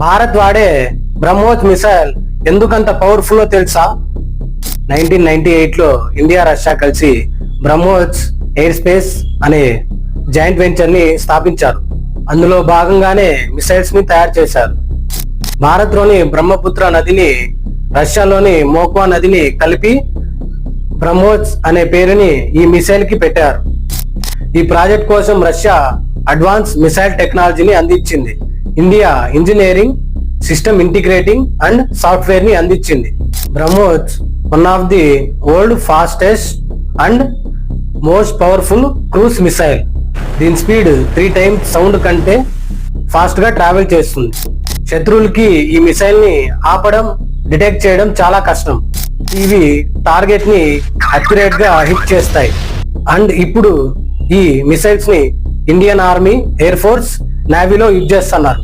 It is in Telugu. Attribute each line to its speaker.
Speaker 1: భారత్ వాడే బ్రహ్మోస్ మిసైల్ ఎందుకంత పవర్ఫుల్లో తెలుసా? 1998లో ఇండియా రష్యా కలిసి బ్రహ్మోస్ ఎయిర్ స్పేస్ అనే జాయింట్ వెంచర్ ని స్థాపించారు. అందులో భాగంగానే మిసైల్స్ ని తయారు చేశారు. భారత్ లోని బ్రహ్మపుత్ర నదిని రష్యాలోని మోక్వా నదిని కలిపి బ్రహ్మోస్ అనే పేరుని ఈ మిసైల్ కి పెట్టారు. ఈ ప్రాజెక్ట్ కోసం రష్యా అడ్వాన్స్ మిసైల్ టెక్నాలజీని అందించింది. India engineering, system integrating and software ని అందించింది. BrahMos one of the world fastest and most powerful cruise missile. దీని స్పీడ్ 3 times సౌండ్ కంటే ఫాస్ట్ గా ట్రావెల్ చేస్తుంది. శత్రువులకి ఈ మిసైల్ ని ఆపడం, డిటెక్ట్ చేయడం చాలా కష్టం. ఇవి టార్గెట్ ని అక్యురేట్ గా హిట్ చేస్తాయి. అండ్ ఇప్పుడు ఈ మిసైల్స్ ని ఇండియన్ ఆర్మీ, ఎయిర్ ఫోర్స్, నేవీలో యూజ్ చేస్తున్నారు.